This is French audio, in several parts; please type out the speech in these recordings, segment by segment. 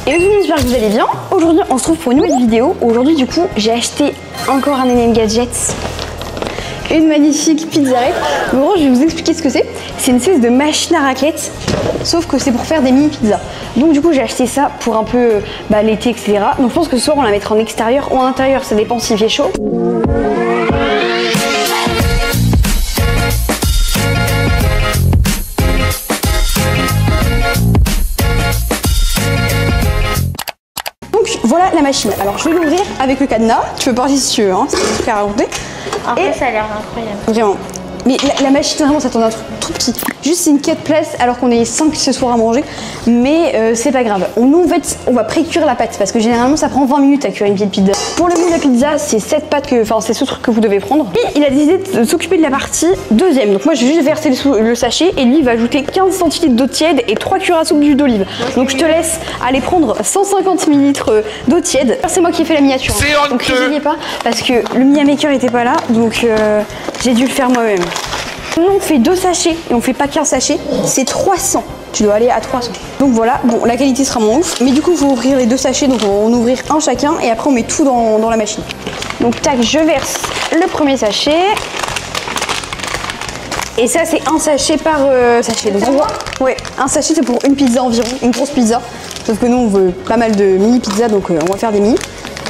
Et tout le monde, j'espère que vous allez bien. Aujourd'hui on se retrouve pour une nouvelle vidéo. Aujourd'hui du coup j'ai acheté encore un énième gadget. Une magnifique pizzarette. En gros je vais vous expliquer ce que c'est. C'est une espèce de machine à raclette. Sauf que c'est pour faire des mini pizzas. Donc du coup j'ai acheté ça pour un peu l'été etc. Donc je pense que ce soir on la mettra en extérieur ou en intérieur. Ça dépend s'il fait chaud. Voilà la machine. Alors je vais l'ouvrir avec le cadenas. Tu peux parler si tu veux, hein. C'est un truc à raconter. Après ça a l'air incroyable. Vraiment. Mais la machine vraiment ça tourne un truc tout petit. Juste c'est une 4 places alors qu'on est 5 ce soir à manger. Mais c'est pas grave. Nous en fait on va pré-cuire la pâte parce que généralement ça prend 20 minutes à cuire une petite pizza. Pour le goût de la pizza c'est cette pâte que, enfin c'est ce truc que vous devez prendre. Et il a décidé de s'occuper de la partie deuxième. Donc moi je vais juste verser le sachet et lui il va ajouter 15 centilitres d'eau tiède et 3 cuillères à soupe d'huile d'olive. Donc je te laisse aller prendre 150 ml d'eau tiède. C'est moi qui ai fait la miniature. Hein. Donc n'hésitez pas parce que le mini maker était pas là donc j'ai dû le faire moi-même. Nous on fait 2 sachets et on fait pas qu'un sachet, c'est 300. Tu dois aller à 300. Donc voilà, bon la qualité sera moins ouf, mais du coup il faut ouvrir les 2 sachets, donc on va en ouvrir un chacun et après on met tout dans la machine. Donc tac, je verse le premier sachet. Et ça c'est un sachet par sachet. Donc ouais, un sachet c'est pour une pizza environ, une grosse pizza. Sauf que nous on veut pas mal de mini pizzas donc on va faire des mini.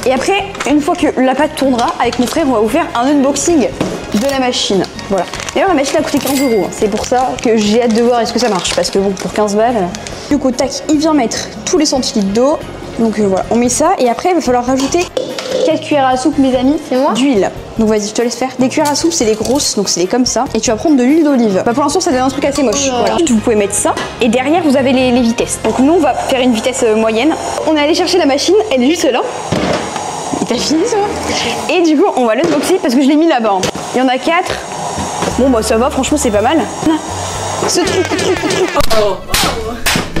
Et après, une fois que la pâte tournera, avec mon frère on va vous faire un unboxing de la machine. Voilà. D'ailleurs la machine a coûté 15 €. C'est pour ça que j'ai hâte de voir est-ce que ça marche. Parce que bon, pour 15 balles. Du coup, tac, il vient mettre tous les centilitres d'eau. Donc voilà, on met ça et après il va falloir rajouter 4 cuillères à soupe, mes amis, d'huile. Donc vas-y, je te laisse faire. Des cuillères à soupe, c'est les grosses, donc c'est les comme ça. Et tu vas prendre de l'huile d'olive. Pour l'instant, ça donne un truc assez moche. Voilà. Vous pouvez mettre ça. Et derrière, vous avez les vitesses. Donc nous, on va faire une vitesse moyenne. On est allé chercher la machine, elle est juste là. Et t'as fini ça? Et du coup, on va l'unboxer parce que je l'ai mis là-bas. Il y en a 4. Bon, bah ça va, franchement, c'est pas mal. Ce truc.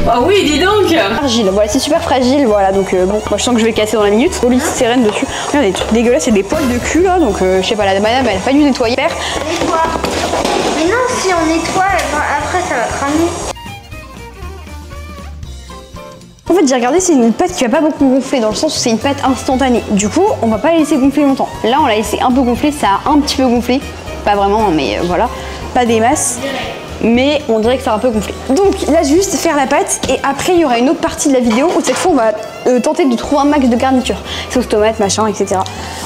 Oh oui, dis donc! Fragile, voilà, c'est super fragile, voilà, donc bon, moi je sens que je vais casser dans la minute. Polystyrène dessus. Regarde, des trucs dégueulasses, c'est des poils de cul là, donc je sais pas, la madame elle a pas dû nettoyer. Nettoie. Mais non, si on nettoie, après ça va cramer. En fait, j'ai regardé, c'est une pâte qui va pas beaucoup gonfler dans le sens où c'est une pâte instantanée. Du coup, on va pas la laisser gonfler longtemps. Là, on l'a laissé un peu gonfler, ça a un petit peu gonflé. Pas vraiment, mais voilà, pas des masses. Mais on dirait que ça a un peu gonflé. Donc là, juste faire la pâte et après, il y aura une autre partie de la vidéo où cette fois, on va tenter de trouver un max de garniture. Sauce tomate, machin, etc.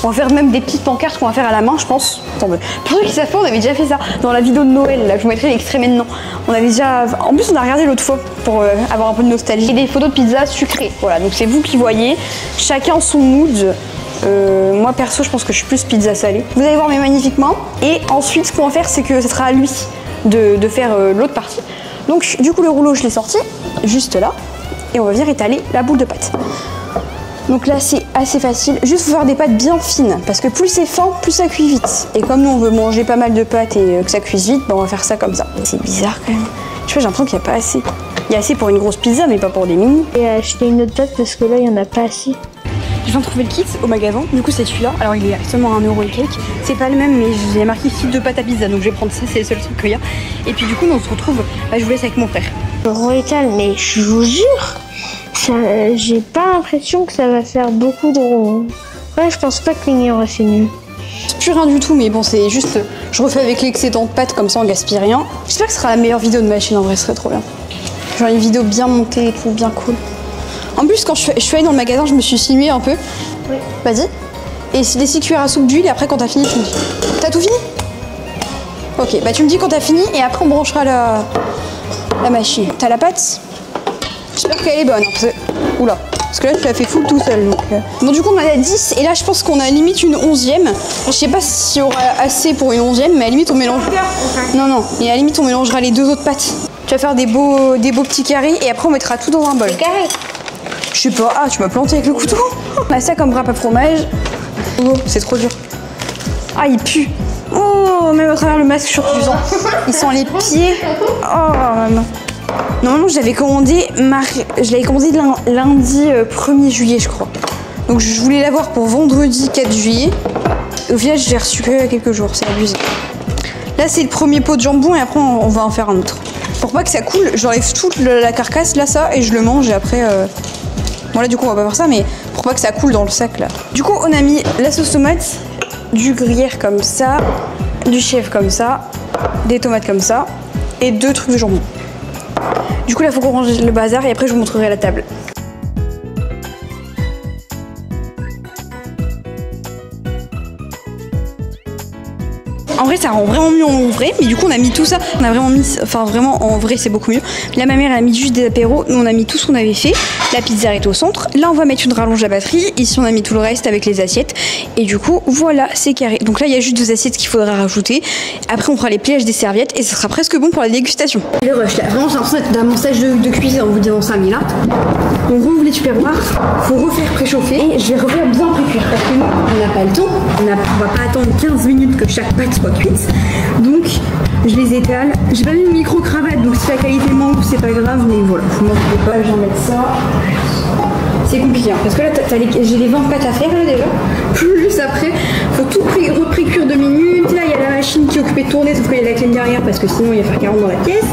On va faire même des petites pancartes qu'on va faire à la main, je pense. Attends, pour ceux qui savent pas, on avait déjà fait ça dans la vidéo de Noël. Là, je vous mettrai l'extrait maintenant. On avait déjà... En plus, on a regardé l'autre fois pour avoir un peu de nostalgie. Et des photos de pizza sucrées. Voilà, donc c'est vous qui voyez. Chacun son mood. Moi perso je pense que je suis plus pizza salée. Vous allez voir mes magnifiques mains. Et ensuite ce qu'on va faire c'est que ce sera à lui de faire l'autre partie. Donc du coup le rouleau je l'ai sorti juste là. Et on va venir étaler la boule de pâte. Donc là c'est assez facile. Juste faut faire des pâtes bien fines. Parce que plus c'est fin, plus ça cuit vite. Et comme nous on veut manger pas mal de pâtes et que ça cuise vite, on va faire ça comme ça. C'est bizarre quand même. Je sais pas, j'ai l'impression qu'il n'y a pas assez. Il y a assez pour une grosse pizza mais pas pour des mini. Et acheter une autre pâte parce que là il y en a pas assez. Je viens de trouver le kit au magasin, du coup c'est celui-là, alors il est seulement 1 € et quelques. C'est pas le même mais j'ai marqué site de pâte à pizza donc je vais prendre ça, c'est le seul truc qu'il y a. Et puis du coup on se retrouve, je vous laisse avec mon frère. Je réétale mais je vous jure, j'ai pas l'impression que ça va faire beaucoup de ronds. Ouais je pense pas que l'igné aura fait mieux. C'est plus rien du tout mais bon c'est juste, je refais avec l'excédent de pâte comme ça on gaspille rien. J'espère que ce sera la meilleure vidéo de machine en vrai, ce serait trop bien. Genre une vidéo bien montée et tout, bien cool. En plus, quand je suis allée dans le magasin, je me suis filmée un peu. Oui. Vas-y. Et c'est des 6 cuillères à soupe d'huile et après quand t'as fini, tu me dis. T'as tout fini? Ok, bah tu me dis quand t'as fini et après on branchera la machine. T'as la pâte? J'espère qu'elle est bonne. Oula. Parce que là tu l'as fait full tout seul. Donc, Bon du coup on en a 10 et là je pense qu'on a limite une 11e. Je sais pas s'il y aura assez pour une 11e, mais à la limite on mélangera. Non, et à la limite on mélangera les 2 autres pâtes. Tu vas faire des beaux petits carrés et après on mettra tout dans un bol. Des carrés? Je sais pas, tu m'as planté avec le couteau. On a ça comme wrap à fromage. Oh, c'est trop dur. Ah, il pue. Oh, même à travers le masque, je suis refusant. Ils sont les pieds. Oh, non. Normalement, je l'avais commandé lundi 1er juillet, je crois. Donc, je voulais l'avoir pour vendredi 4 juillet. Et au final, je l'ai reçu que quelques jours, c'est abusé. Là, c'est le premier pot de jambon et après, on va en faire un autre. Pour pas que ça coule, j'enlève toute la carcasse, là, ça, et je le mange et après... Bon là du coup on va pas faire ça, mais pour pas que ça coule dans le sac là. Du coup on a mis la sauce tomate, du gruyère comme ça, du chèvre comme ça, des tomates comme ça et 2 trucs de jambon. Du coup là faut qu'on range le bazar et après je vous montrerai la table. En vrai ça rend vraiment mieux en vrai, mais du coup on a mis tout ça, on a vraiment mis, enfin vraiment en vrai c'est beaucoup mieux. Là ma mère elle a mis juste des apéros, nous on a mis tout ce qu'on avait fait, la pizza est au centre, là on va mettre une rallonge à batterie, ici on a mis tout le reste avec les assiettes, et du coup voilà c'est carré. Donc là il y a juste 2 assiettes qu'il faudra rajouter, après on fera les pliages des serviettes et ça sera presque bon pour la dégustation. Le rush là, vraiment j'ai l'impression d'être dans mon stage de cuisine en vous disant ça, mais là on rouvre les tupperwares, faut refaire préchauffer et je vais refaire bien précuire parce que nous on n'a pas le temps, on va pas attendre 15 minutes que chaque pâte soit cuite, donc je les étale. J'ai pas mis une micro-cravate donc si la qualité manque c'est pas grave, mais voilà, vous m'en pouvez pas, je vais en mettre ça. C'est compliqué hein, parce que là j'ai les 20 pâtes à faire là déjà, plus après faut tout reprécuire 2 minutes, là il y a la machine qui est occupée de tourner sauf qu'il y a la clé derrière parce que sinon il va faire 40 dans la pièce.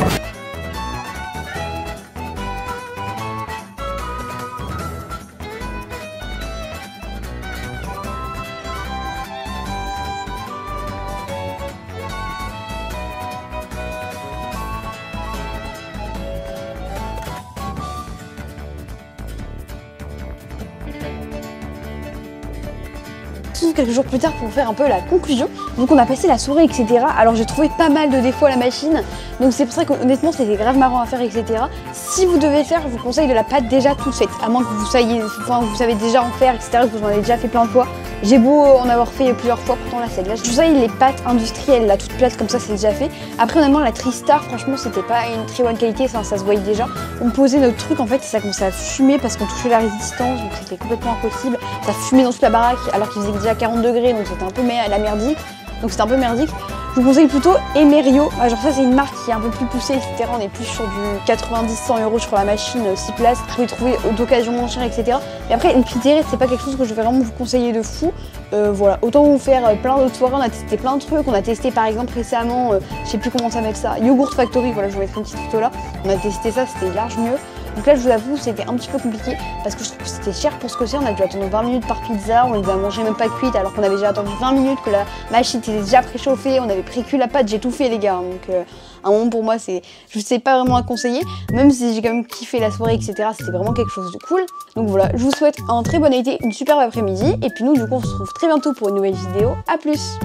Quelques jours plus tard pour faire un peu la conclusion. Donc on a passé la soirée etc. Alors j'ai trouvé pas mal de défauts à la machine, donc c'est pour ça qu'honnêtement c'était grave marrant à faire etc. Si vous devez faire, je vous conseille de la pâte déjà toute faite, à moins que vous savez déjà en faire etc, que vous en avez déjà fait plein de fois. J'ai beau en avoir fait plusieurs fois, pourtant là c'est de là. Je vous conseille les pâtes industrielles, là toute plate comme ça c'est déjà fait. Après honnêtement la Tristar franchement c'était pas une très bonne qualité, ça se voyait déjà. On posait notre truc en fait et ça commençait à fumer parce qu'on touchait la résistance, donc c'était complètement impossible. Ça fumait dans toute la baraque alors qu'il faisait déjà 40 degrés, donc c'était un peu la merdique. Donc c'était un peu merdique. Je vous conseille plutôt Emerio. Genre ça c'est une marque qui est un peu plus poussée etc. On est plus sur du 90-100 € sur la machine 6 places. Vous pouvez trouver d'occasion moins cher etc. Et après une Piterette c'est pas quelque chose que je vais vraiment vous conseiller de fou. Voilà, autant vous faire plein d'autres soirées, on a testé plein de trucs. On a testé par exemple récemment, je sais plus comment ça s'appelle ça, Yogurt Factory, voilà je vous mettrai une petite photo là. On a testé ça, c'était large mieux. Donc là je vous avoue c'était un petit peu compliqué parce que je trouve que c'était cher pour ce que c'est. On a dû attendre 20 minutes par pizza, on les a mangé même pas cuites alors qu'on avait déjà attendu 20 minutes, que la machine était déjà préchauffée, on avait précuit la pâte, j'ai tout fait les gars. Donc un moment pour moi c'est, je sais pas vraiment à conseiller, même si j'ai quand même kiffé la soirée etc. C'était vraiment quelque chose de cool. Donc voilà, je vous souhaite un très bon été, une superbe après-midi et puis nous du coup on se retrouve très bientôt pour une nouvelle vidéo. À plus.